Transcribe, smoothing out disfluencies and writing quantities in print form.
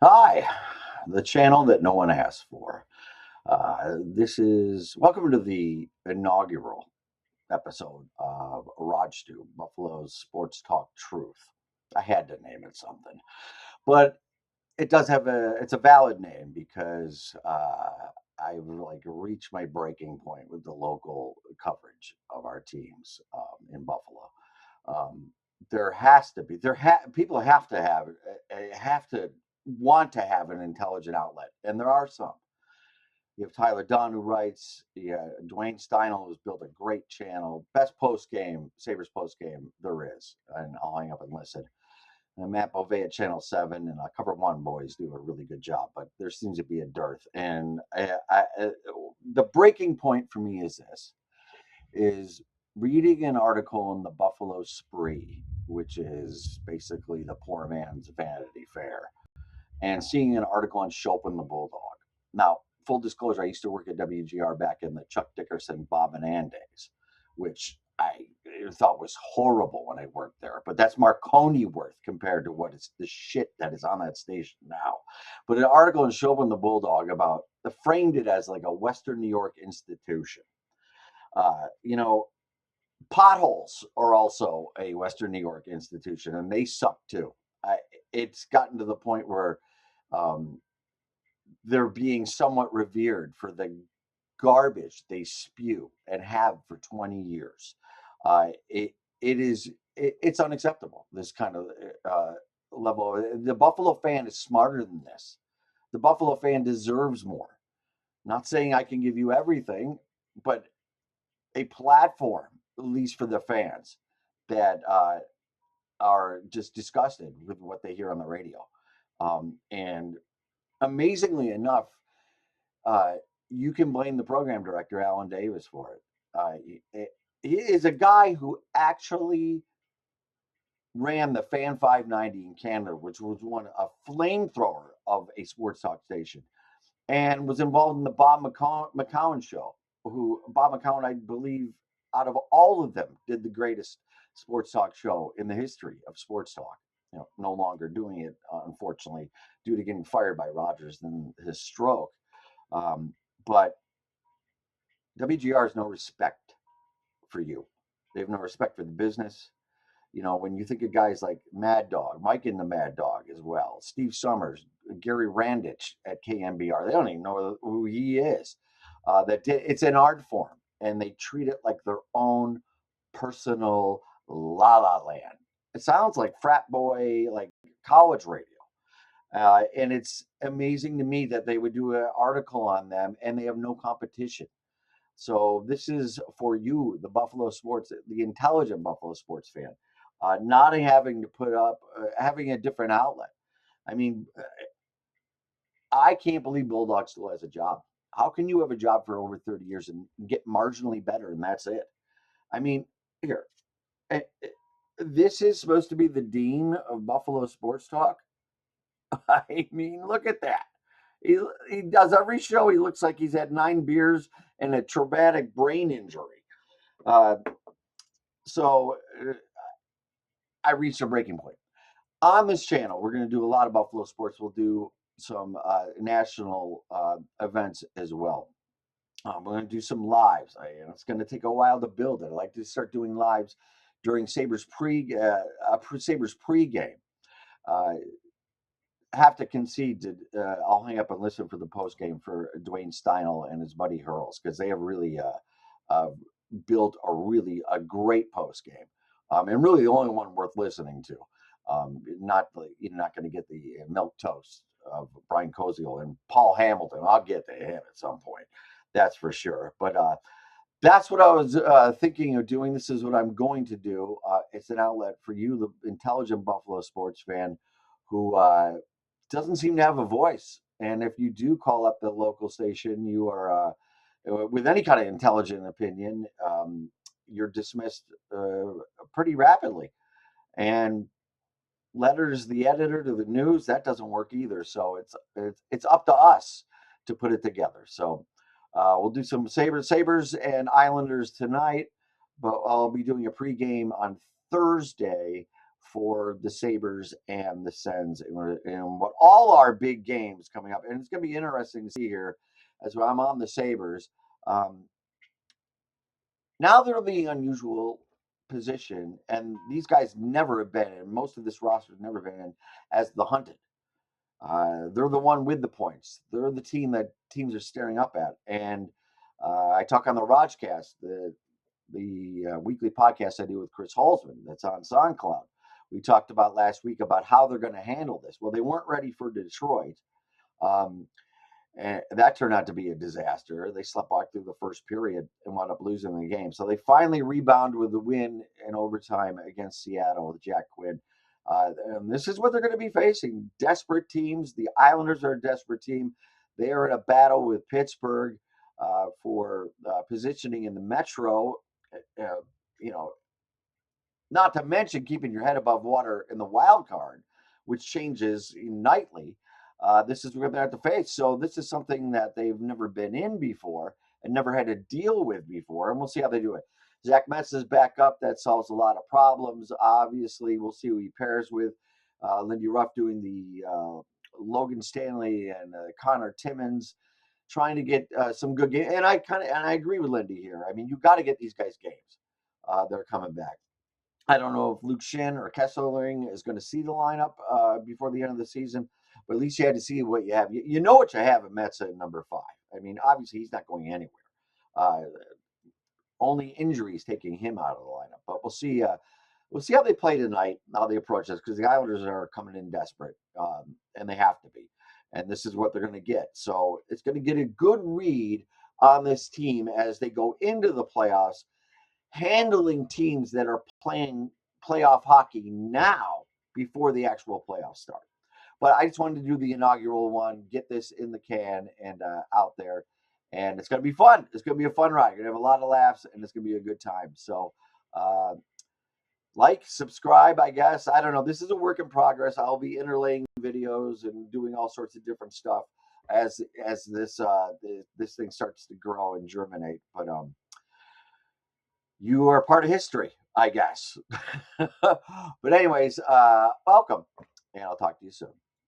Hi, the channel that no one asked for. Welcome to the inaugural episode of RogTube, Buffalo's Sports Talk Truth. I had to name it something, but it's a valid name because I've like reached my breaking point with the local coverage of our teams in Buffalo. Um, there has to be people have to want to have an intelligent outlet, and there are some. You have Tyler Dunn who writes. Yeah, Dwayne Steinel who's built a great channel, best post game Sabres post game there is, and I'll hang up and listen. And Matt Bove at Channel 7 and Cover One boys do a really good job, but there seems to be a dearth. And the breaking point for me is reading an article in the Buffalo Spree, which is basically the poor man's Vanity Fair, and seeing an article on Chopin the Bulldog. Now, full disclosure, I used to work at WGR back in the Chuck Dickerson, Bob and Ann days, which I thought was horrible when I worked there. But that's Marconi worth compared to what is the shit that is on that station now. But an article in Chopin the Bulldog about framed it as like a Western New York institution. Uh, you know, Potholes are also a Western New York institution, and they suck too. It's gotten to the point where um, they're being somewhat revered for the garbage they spew and have for 20 years. It's unacceptable. This kind of level. The Buffalo fan is smarter than this. The Buffalo fan deserves more. Not saying I can give you everything, but a platform, at least for the fans, that are just disgusted with what they hear on the radio. And amazingly enough, uh, you can blame the program director, Alan Davis, for it. He is a guy who actually ran the Fan 590 in Canada, which was a flamethrower of a sports talk station, and was involved in the Bob McCown show. Who Bob McCown, I believe, out of all of them, did the greatest sports talk show in the history of sports talk. No longer doing it, unfortunately, due to getting fired by Rogers and his stroke. But WGR has no respect for you. They have no respect for the business. When you think of guys like Mad Dog, Mike in the Mad Dog as well, Steve Summers, Gary Randich at KMBR, they don't even know who he is. It's an art form, and they treat it like their own personal la la land. It sounds like frat boy, like college radio. And it's amazing to me that they would do an article on them and they have no competition. So this is for you, the Buffalo sports, the intelligent Buffalo sports fan, not having to put up, having a different outlet. I mean, I can't believe Bulldog still has a job. How can you have a job for over 30 years and get marginally better and that's it? I mean, here, eh, eh, this is supposed to be the dean of Buffalo sports talk. I mean, look at that. He, he does every show. He looks like he's had 9 beers and a traumatic brain injury. Uh, so I reached a breaking point. On this channel, we're going to do a lot of Buffalo sports. We'll do some national events as well. We're going to do some lives. It's going to take a while to build it. I like to start doing lives during Sabres pregame. Uh, have to concede to. I'll hang up and listen for the post game for Dwayne Steinel and his buddy Hurls because they have really uh, built a great post game, and really the only one worth listening to. Not you're not going to get the milk toast of Brian Koziel and Paul Hamilton. I'll get to him at some point, that's for sure. But that's what I was thinking of doing. This is what I'm going to do. It's an outlet for you, the intelligent Buffalo sports fan, who doesn't seem to have a voice. And if you do call up the local station, you are with any kind of intelligent opinion, you're dismissed pretty rapidly. And letters the editor to the news, that doesn't work either. So it's up to us to put it together. So we'll do some Sabres and Islanders tonight, but I'll be doing a pregame on Thursday for the Sabres and the Sens, and what all our big games coming up. And it's going to be interesting to see here as I'm on the Sabres. Now they're in the unusual position, and these guys never have been, and most of this roster has never been in, as the hunted. They're the one with the points. They're the team that teams are staring up at. And I talk on the RogCast, the weekly podcast I do with Chris Halsman that's on SoundCloud. We talked about last week about how they're going to handle this. Well, they weren't ready for Detroit. And that turned out to be a disaster. They slept back through the first period and wound up losing the game. So they finally rebounded with the win in overtime against Seattle with Jack Quinn. And this is what they're going to be facing. Desperate teams. The Islanders are a desperate team. They are in a battle with Pittsburgh for positioning in the Metro. Not to mention keeping your head above water in the wild card, which changes nightly. This is what they have to face. So this is something that they've never been in before and never had to deal with before. And we'll see how they do it. Zach Metz is back up. That solves a lot of problems. Obviously, we'll see who he pairs with. Lindy Ruff doing the Logan Stanley and Connor Timmins, trying to get some good games. And I agree with Lindy here. I mean, you got to get these guys games. They're coming back. I don't know if Luke Shin or Kesselring is going to see the lineup before the end of the season, but at least you had to see what you have. You know what you have at Metz at number 5. I mean, obviously he's not going anywhere. Only injuries taking him out of the lineup, but we'll see. We'll see how they play tonight, how they approach this, because the Islanders are coming in desperate, and they have to be. And this is what they're going to get. So it's going to get a good read on this team as they go into the playoffs, handling teams that are playing playoff hockey now before the actual playoffs start. But I just wanted to do the inaugural one, get this in the can and out there. And it's going to be fun. It's going to be a fun ride. You're going to have a lot of laughs, and it's going to be a good time. So subscribe, I guess. I don't know. This is a work in progress. I'll be interlaying videos and doing all sorts of different stuff as this thing starts to grow and germinate. But you are part of history, I guess. But anyways, welcome, and I'll talk to you soon.